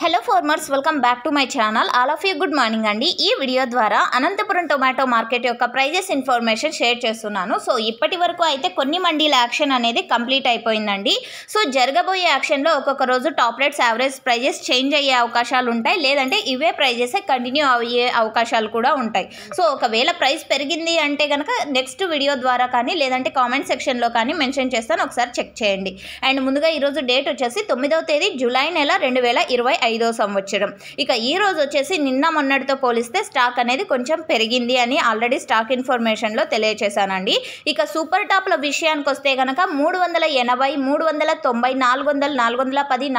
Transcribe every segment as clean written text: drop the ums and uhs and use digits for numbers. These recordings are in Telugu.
Hello farmers, welcome back to my channel. All of you good morning అండి. ఈ వీడియో ద్వారా అనంతపురం టొమాటో మార్కెట్ యొక్క ప్రైజెస్ ఇన్ఫర్మేషన్ షేర్ చేస్తున్నాను. సో ఇప్పటి వరకు అయితే కొన్ని మండీల యాక్షన్ అనేది కంప్లీట్ అయిపోయిందండి. సో జరగబోయే యాక్షన్లో ఒక్కొక్క రోజు top rates average prices change అయ్యే అవకాశాలు ఉంటాయి, లేదంటే ఇవే ప్రైజెస్ కంటిన్యూ అయ్యే అవకాశాలు కూడా ఉంటాయి. సో ఒకవేళ ప్రైస్ పెరిగింది అంటే కనుక నెక్స్ట్ వీడియో ద్వారా కానీ లేదంటే కామెంట్ సెక్షన్లో కానీ మెన్షన్ చేస్తాను, ఒకసారి చెక్ చేయండి. అండ్ ముందుగా ఈరోజు డేట్ వచ్చేసి 9వ తేదీ జూలై నెల 2025 సంవత్సరం. ఇక ఈ రోజు వచ్చేసి నిన్న మొన్నటితో పోలిస్తే స్టాక్ అనేది కొంచెం పెరిగింది అని ఆల్రెడీ స్టాక్ ఇన్ఫర్మేషన్లో తెలియచేశానండి. ఇక సూపర్ టాప్ల విషయానికి వస్తే కనుక 380, 390, 400, 410, 420,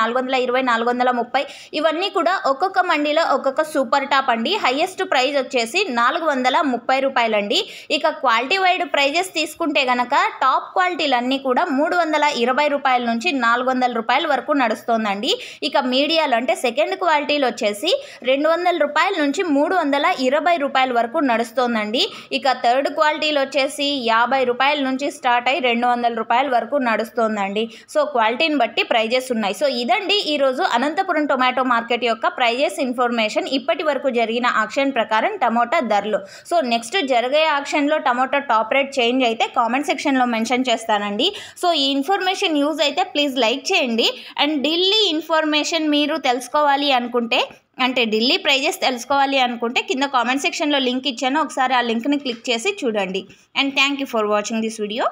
430 ఇవన్నీ కూడా ఒక్కొక్క మండీలో ఒక్కొక్క సూపర్ టాప్ అండి. హైయెస్ట్ ప్రైస్ వచ్చేసి 430 రూపాయలండి. ఇక క్వాలిటీ వైడ్ ప్రైజెస్ తీసుకుంటే కనుక టాప్ క్వాలిటీలన్నీ కూడా 320 రూపాయల నుంచి 400 రూపాయల వరకు నడుస్తోందండి. ఇక మీడియాలు అంటే సెకండ్ క్వాలిటీలు వచ్చేసి 200 రూపాయల నుంచి 320 రూపాయల వరకు నడుస్తోందండి. ఇక థర్డ్ క్వాలిటీలు వచ్చేసి 50 రూపాయల నుంచి స్టార్ట్ అయ్యి 200 రూపాయల వరకు నడుస్తోందండి. సో క్వాలిటీని బట్టి ప్రైజెస్ ఉన్నాయి. సో ఇదండి ఈరోజు అనంతపురం టొమాటో మార్కెట్ యొక్క ప్రైజెస్ ఇన్ఫర్మేషన్. ఇప్పటి వరకు జరిగిన ఆక్షన్ ప్రకారం టమోటా ధరలు. సో నెక్స్ట్ జరిగే ఆక్షన్లో టమోటా టాప్ రేట్ చేంజ్ అయితే కామెంట్ సెక్షన్లో మెన్షన్ చేస్తానండి. సో ఈ ఇన్ఫర్మేషన్ యూజ్ అయితే ప్లీజ్ లైక్ చేయండి. అండ్ ఢిల్లీ ఇన్ఫర్మేషన్ మీరు తెలుసుకోవాలి అనుకుంటే, అంటే ఢిల్లీ ప్రైజెస్ తెలుసుకోవాలి అనుకుంటే కింద కామెంట్ సెక్షన్లో లింక్ ఇచ్చాను, ఒకసారి ఆ లింక్ని క్లిక్ చేసి చూడండి. And thank you for watching this video.